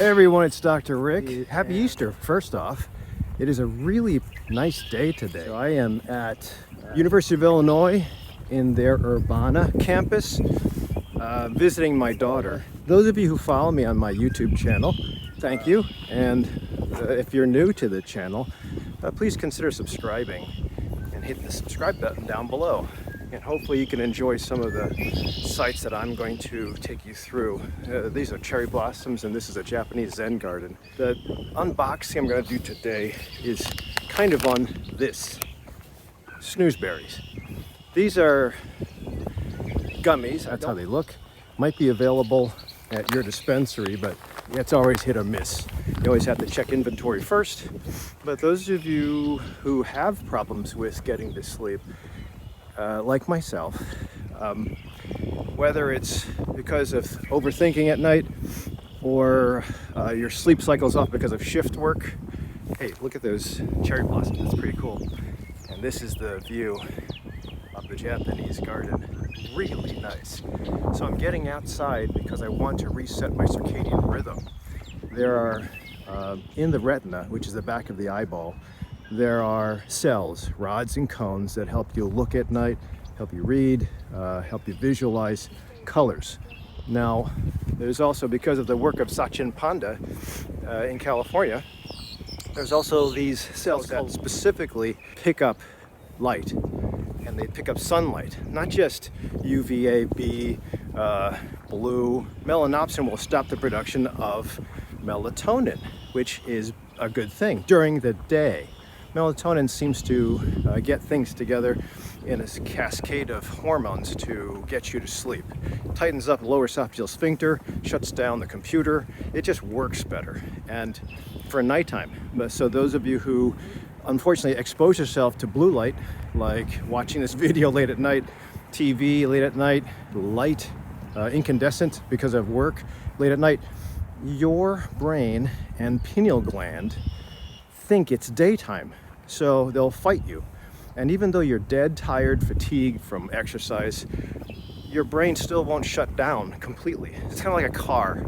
everyone, it's Dr. Rick. Happy Easter, first off. It is a really nice day today. So I am at University of Illinois in their Urbana campus, visiting my daughter. Those of you who follow me on my YouTube channel, thank you. And if you're new to the channel, please consider subscribing and hit the subscribe button down below. And hopefully you can enjoy some of the sites that I'm going to take you through. These are cherry blossoms, and this is a Japanese Zen garden. The unboxing I'm going to do today is kind of on this, Snoozeberries. These are gummies, that's how they look. Might be available at your dispensary, but it's always hit or miss. You always have to check inventory first. But those of you who have problems with getting to sleep, like myself, whether it's because of overthinking at night or your sleep cycle's off because of shift work. Hey, look at those cherry blossoms, that's pretty cool. And this is the view of the Japanese garden, really nice. So I'm getting outside because I want to reset my circadian rhythm. There are, in the retina, which is the back of the eyeball, there are cells, rods and cones that help you look at night, help you read, help you visualize colors. Now, there's also, because of the work of Sachin Panda in California, there's also these cells that specifically pick up light, and they pick up sunlight, not just UVA, B, blue. Melanopsin will stop the production of melatonin, which is a good thing during the day. Melatonin seems to get things together in a cascade of hormones to get you to sleep. It tightens up the lower esophageal sphincter, shuts down the computer. It just works better. And for nighttime, so those of you who unfortunately expose yourself to blue light, like watching this video late at night, TV late at night, light, incandescent because of work late at night, your brain and pineal gland think it's daytime, so they'll fight you. And even though you're dead tired, fatigued from exercise, your brain still won't shut down completely. It's kind of like a car,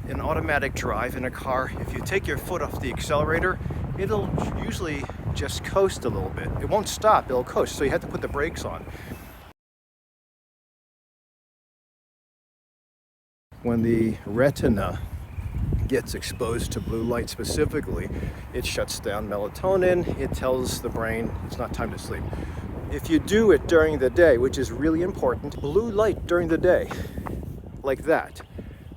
an automatic drive in a car. If you take your foot off the accelerator, it'll usually just coast a little bit. It won't stop, it'll coast, so you have to put the brakes on. When the retina gets exposed to blue light specifically, it shuts down melatonin. It tells the brain it's not time to sleep. If you do it during the day, which is really important, blue light during the day, like that,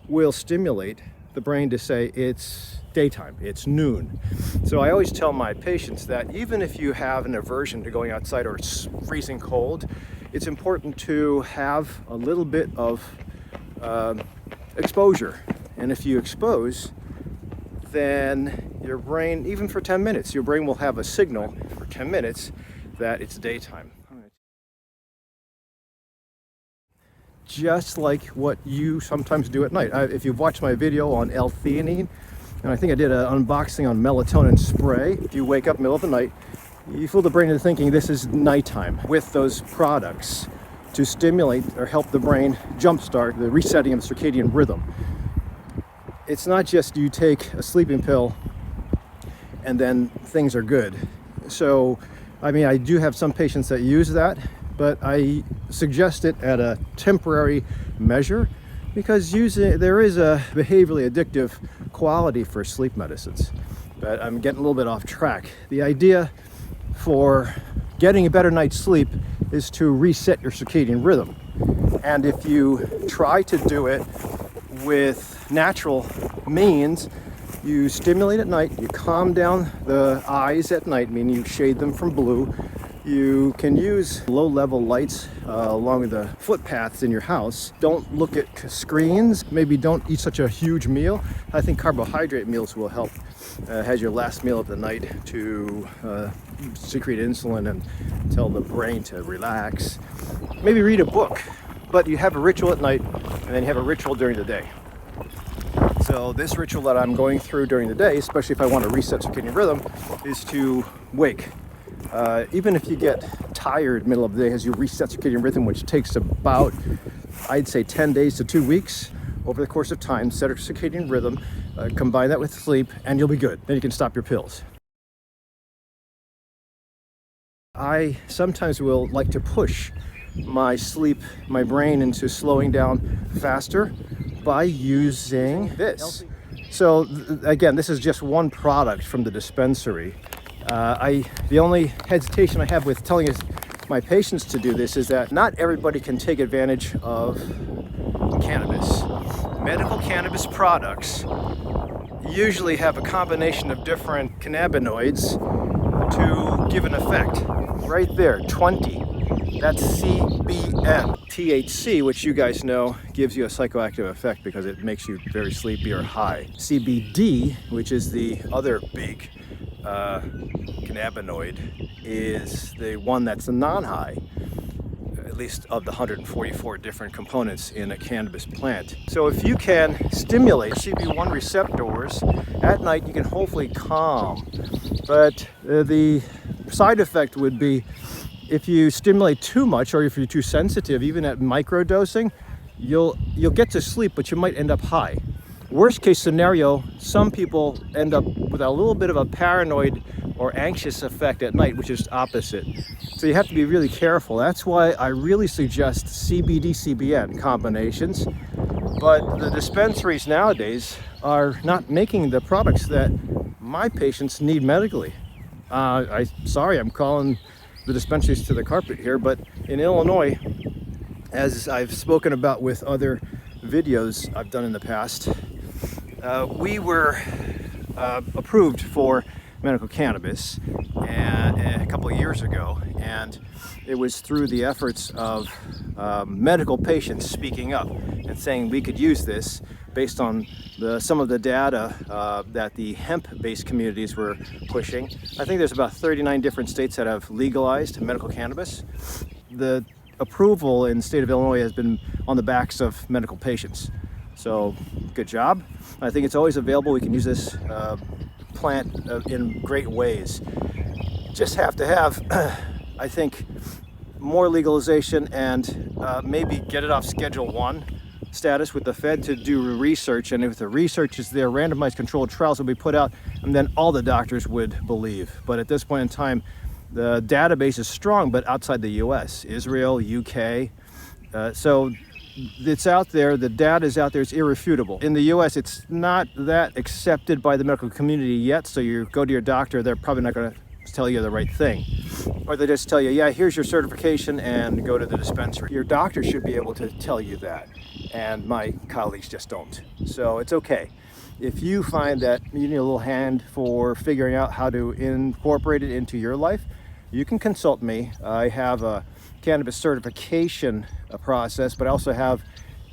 will stimulate the brain to say it's daytime, it's noon. So I always tell my patients that even if you have an aversion to going outside or it's freezing cold, it's important to have a little bit of exposure. And if you expose, then your brain, even for 10 minutes, your brain will have a signal for 10 minutes that it's daytime. Just like what you sometimes do at night. If you've watched my video on L-theanine, and I think I did an unboxing on melatonin spray, if you wake up in the middle of the night, you fool the brain into thinking this is nighttime with those products to stimulate or help the brain jumpstart the resetting of the circadian rhythm. It's not just you take a sleeping pill and then things are good. So, I mean, I do have some patients that use that, but I suggest it at a temporary measure because there is a behaviorally addictive quality for sleep medicines. But I'm getting a little bit off track. The idea for getting a better night's sleep is to reset your circadian rhythm. And if you try to do it with natural means, you stimulate at night, you calm down the eyes at night, meaning you shade them from blue. You can use low-level lights along the footpaths in your house. Don't look at screens. Maybe don't eat such a huge meal. I think carbohydrate meals will help as your last meal of the night to secrete insulin and tell the brain to relax. Maybe read a book, but you have a ritual at night and then you have a ritual during the day. So this ritual that I'm going through during the day, especially if I want to reset circadian rhythm, is to wake. Even if you get tired middle of the day as you reset circadian rhythm, which takes about, I'd say 10 days to 2 weeks over the course of time, set a circadian rhythm, Combine that with sleep and you'll be good. Then you can stop your pills. I sometimes will like to push my brain into slowing down faster by using this. So again, this is just one product from the dispensary. The only hesitation I have with telling my patients to do this is that not everybody can take advantage of cannabis. Medical cannabis products usually have a combination of different cannabinoids to give an effect. Right there, 20. That's CBN. THC, which you guys know, gives you a psychoactive effect because it makes you very sleepy or high. CBD, which is the other big cannabinoid, is the one that's a non-high, at least of the 144 different components in a cannabis plant. So if you can stimulate CB1 receptors at night, you can hopefully calm. But the side effect would be if you stimulate too much, or if you're too sensitive, even at microdosing, you'll get to sleep, but you might end up high. Worst case scenario, some people end up with a little bit of a paranoid or anxious effect at night, which is opposite. So you have to be really careful. That's why I really suggest CBD, CBN combinations. But the dispensaries nowadays are not making the products that my patients need medically. Sorry, I'm calling the dispensaries to the carpet here, but in Illinois, as I've spoken about with other videos I've done in the past, we were approved for medical cannabis a couple of years ago, and it was through the efforts of medical patients speaking up and saying we could use this based on some of the data that the hemp-based communities were pushing. I think there's about 39 different states that have legalized medical cannabis. The approval in the state of Illinois has been on the backs of medical patients. So, good job. I think it's always available. We can use this plant in great ways. Just have to have, I think, more legalization and maybe get it off Schedule 1 status with the Fed to do research, and if the research is there, randomized controlled trials will be put out, and then all the doctors would believe. But at this point in time, the database is strong, but outside the US, Israel, UK, so it's out there, the data is out there, it's irrefutable. In the US, it's not that accepted by the medical community yet, so you go to your doctor, they're probably not going to tell you the right thing. Or they just tell you, yeah, here's your certification and go to the dispensary. Your doctor should be able to tell you that, and my colleagues just don't. So it's okay. If you find that you need a little hand for figuring out how to incorporate it into your life, you can consult me. I have a cannabis certification process, but I also have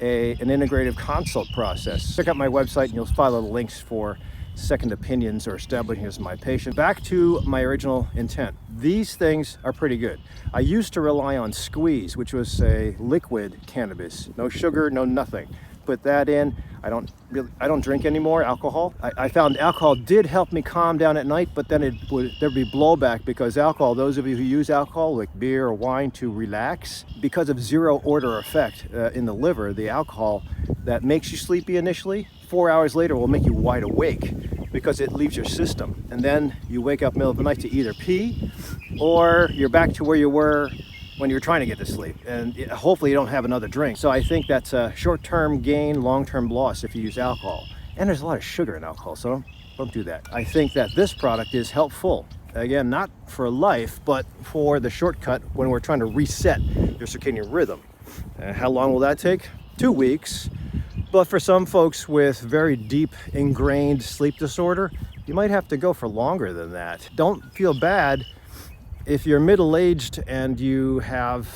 an integrative consult process. Check out my website and you'll follow the links for second opinions or establishing as my patient. Back to my original intent. These things are pretty good. I used to rely on Squeeze, which was a liquid cannabis. No sugar, no nothing. Put that in. I don't drink anymore, alcohol. I found alcohol did help me calm down at night, but then there'd be blowback because alcohol, those of you who use alcohol, like beer or wine, to relax, because of zero order effect in the liver, the alcohol that makes you sleepy initially, 4 hours later will make you wide awake because it leaves your system. And then you wake up middle of the night to either pee or you're back to where you were when you're trying to get to sleep, and hopefully you don't have another drink. So I think that's a short-term gain, long-term loss if you use alcohol. And there's a lot of sugar in alcohol, so don't do that. I think that this product is helpful. Again, not for life, but for the shortcut when we're trying to reset your circadian rhythm. How long will that take? 2 weeks. But for some folks with very deep ingrained sleep disorder, you might have to go for longer than that. Don't feel bad if you're middle-aged and you have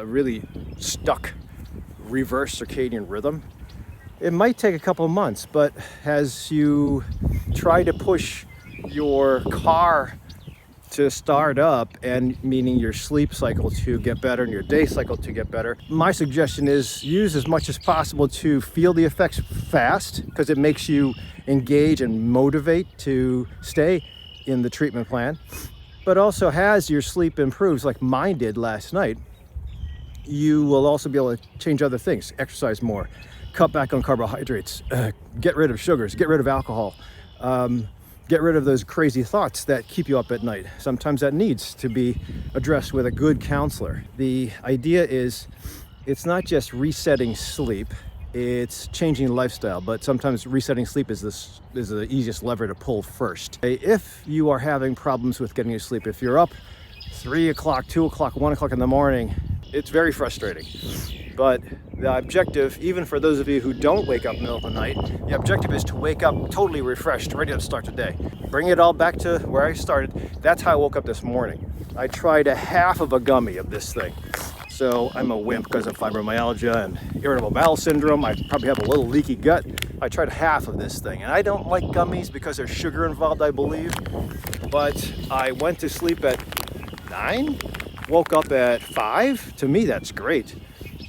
really stuck reverse circadian rhythm. It might take a couple months, but as you try to push your car to start up, and meaning your sleep cycle to get better and your day cycle to get better, my suggestion is use as much as possible to feel the effects fast, because it makes you engage and motivate to stay in the treatment plan. But also, as your sleep improves, like mine did last night, you will also be able to change other things, exercise more, cut back on carbohydrates, get rid of sugars, get rid of alcohol, get rid of those crazy thoughts that keep you up at night. Sometimes that needs to be addressed with a good counselor. The idea is it's not just resetting sleep, it's changing lifestyle, but sometimes resetting sleep is the easiest lever to pull first. If you are having problems with getting to sleep, if you're up 3 o'clock, 2 o'clock, 1 o'clock in the morning, it's very frustrating. But the objective, even for those of you who don't wake up in the middle of the night, the objective is to wake up totally refreshed, ready to start the day. Bring it all back to where I started. That's how I woke up this morning. I tried a half of a gummy of this thing. So I'm a wimp because of fibromyalgia and irritable bowel syndrome. I probably have a little leaky gut. I tried half of this thing, and I don't like gummies because there's sugar involved, I believe. But I went to sleep at 9, woke up at 5. To me, that's great.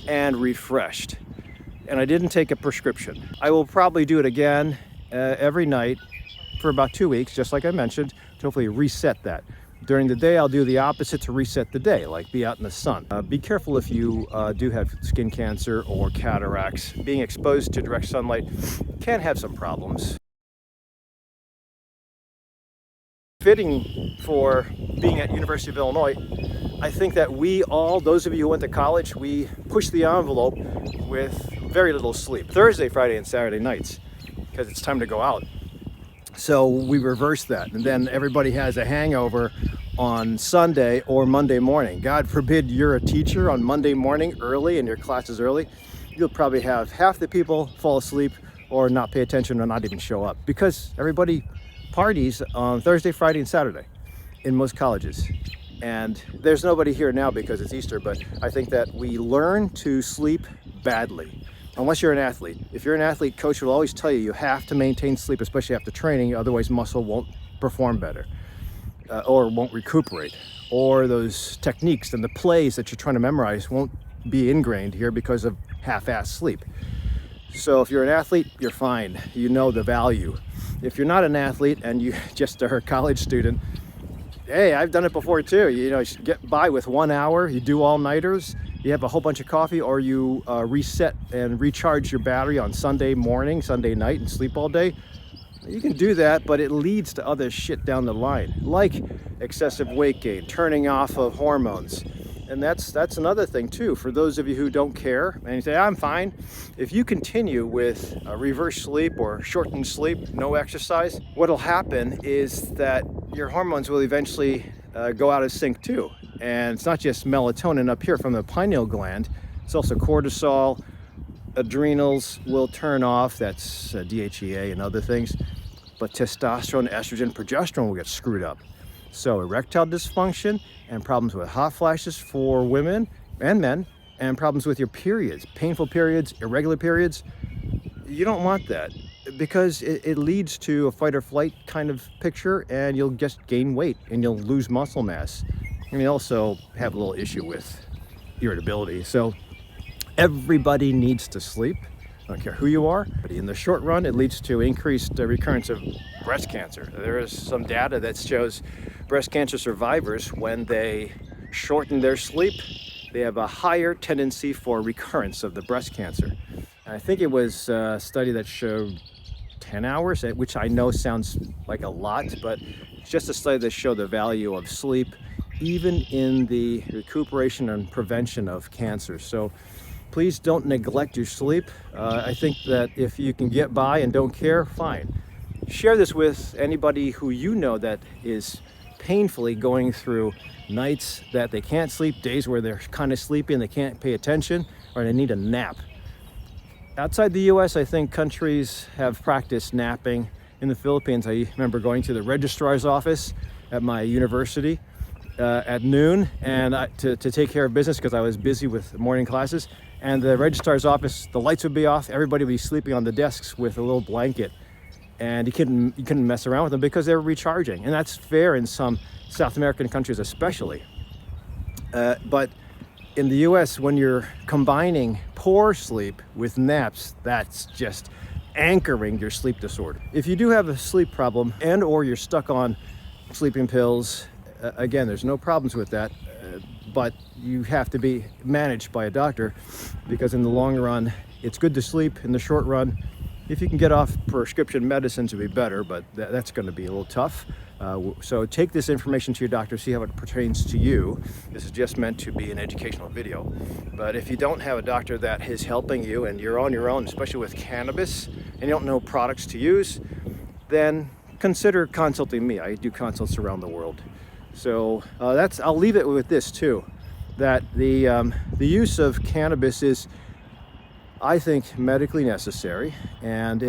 And refreshed. And I didn't take a prescription. I will probably do it again every night for about 2 weeks, just like I mentioned, to hopefully reset that. During the day, I'll do the opposite to reset the day, like be out in the sun. Be careful if you do have skin cancer or cataracts. Being exposed to direct sunlight can have some problems. Fitting for being at University of Illinois, I think that we all, those of you who went to college, we push the envelope with very little sleep. Thursday, Friday, and Saturday nights, because it's time to go out. So we reverse that, and then everybody has a hangover on Sunday or Monday morning. God forbid you're a teacher on Monday morning early and your class is early. You'll probably have half the people fall asleep or not pay attention or not even show up, because everybody parties on Thursday, Friday, and Saturday in most colleges. And there's nobody here now because it's Easter, but I think that we learn to sleep badly. Unless you're an athlete. If you're an athlete, coach will always tell you you have to maintain sleep, especially after training, otherwise muscle won't perform better or won't recuperate. Or those techniques and the plays that you're trying to memorize won't be ingrained here because of half-assed sleep. So if you're an athlete, you're fine. You know the value. If you're not an athlete and you just are a college student, hey, I've done it before too. You get by with 1 hour, you do all-nighters, you have a whole bunch of coffee, or you reset and recharge your battery on Sunday morning, Sunday night, and sleep all day. You can do that, but it leads to other shit down the line, like excessive weight gain, turning off of hormones. And that's another thing too, for those of you who don't care and you say, I'm fine. If you continue with reverse sleep or shortened sleep, no exercise, what'll happen is that your hormones will eventually go out of sync too. And it's not just melatonin up here from the pineal gland, it's also cortisol, adrenals will turn off, that's DHEA and other things, but testosterone, estrogen, progesterone will get screwed up. So erectile dysfunction and problems with hot flashes for women and men, and problems with your periods, painful periods, irregular periods. You don't want that, because it leads to a fight or flight kind of picture, and you'll just gain weight and you'll lose muscle mass. And you also have a little issue with irritability. So everybody needs to sleep. I don't care who you are, but in the short run, it leads to increased recurrence of breast cancer. There is some data that shows breast cancer survivors, when they shorten their sleep, they have a higher tendency for recurrence of the breast cancer. And I think it was a study that showed 10 hours, which I know sounds like a lot, but it's just a study that showed the value of sleep, even in the recuperation and prevention of cancer. So please don't neglect your sleep. I think that if you can get by and don't care, fine. Share this with anybody who you know that is painfully going through nights that they can't sleep, days where they're kind of sleepy and they can't pay attention, or they need a nap. Outside the US, I think countries have practiced napping. In the Philippines, I remember going to the registrar's office at my university at noon and to take care of business, because I was busy with morning classes. And the registrar's office, the lights would be off, everybody would be sleeping on the desks with a little blanket. And you couldn't mess around with them because they were recharging. And that's fair in some South American countries especially. But in the US, when you're combining poor sleep with naps, that's just anchoring your sleep disorder. If you do have a sleep problem and or you're stuck on sleeping pills, again, there's no problems with that. but you have to be managed by a doctor, because in the long run, it's good to sleep. In the short run, if you can get off prescription medicines, it would be better, but that's going to be a little tough. So take this information to your doctor, see how it pertains to you. This is just meant to be an educational video. But if you don't have a doctor that is helping you and you're on your own, especially with cannabis, and you don't know products to use, then consider consulting me. I do consults around the world. So I'll leave it with this too, that the use of cannabis is, I think, medically necessary, and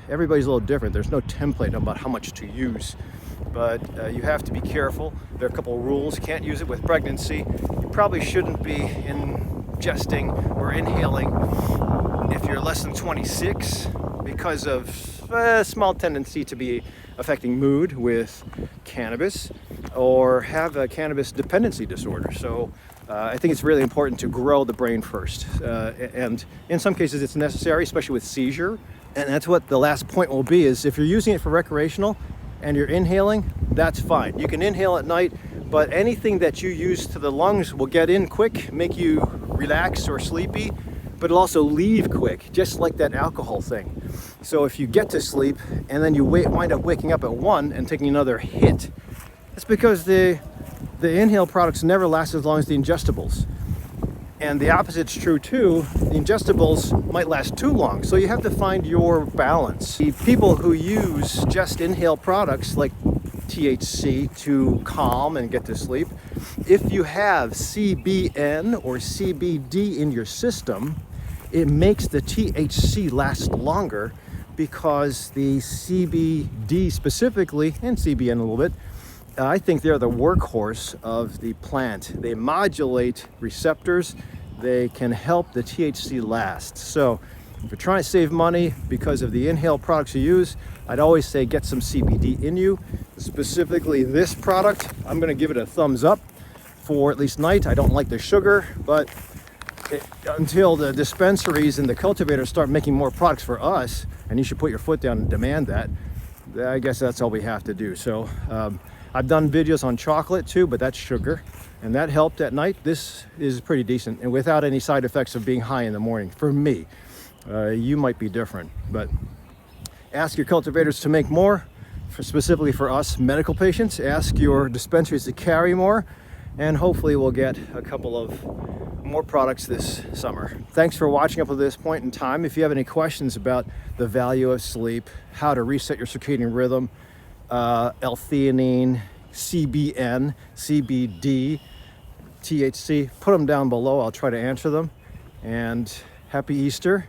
everybody's a little different. There's no template about how much to use, but you have to be careful. There are a couple of rules. You can't use it with pregnancy. You probably shouldn't be ingesting or inhaling if you're less than 26, because of a small tendency to be affecting mood with cannabis, or have a cannabis dependency disorder. So I think it's really important to grow the brain first. And in some cases it's necessary, especially with seizure. And that's what the last point will be, is if you're using it for recreational and you're inhaling, that's fine. You can inhale at night, but anything that you use to the lungs will get in quick, make you relax or sleepy, but it'll also leave quick, just like that alcohol thing. So if you get to sleep and then you wind up waking up at 1 and taking another hit, it's because the inhale products never last as long as the ingestibles. And the opposite's true too. The ingestibles might last too long. So you have to find your balance. The people who use just inhale products like THC to calm and get to sleep, if you have CBN or CBD in your system, it makes the THC last longer, because the CBD specifically, and CBN a little bit, I think they're the workhorse of the plant. They modulate receptors. They can help the THC last. So if you're trying to save money because of the inhale products you use, I'd always say get some CBD in you. Specifically this product, I'm going to give it a thumbs up for at least night. I don't like the sugar, but until the dispensaries and the cultivators start making more products for us, and you should put your foot down and demand that, I guess that's all we have to do. So I've done videos on chocolate too, but that's sugar, and that helped at night. This is pretty decent, and without any side effects of being high in the morning for me. You might be different, but ask your cultivators to make more, specifically for us medical patients. Ask your dispensaries to carry more, and hopefully we'll get a couple of more products this summer. Thanks for watching up to this point in time. If you have any questions about the value of sleep, how to reset your circadian rhythm, L-theanine, CBN, CBD, THC, put them down below. I'll try to answer them. And happy Easter,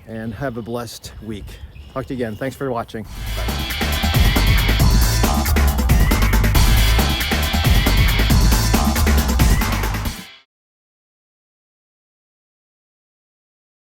and have a blessed week. Talk to you again. Thanks for watching. Bye.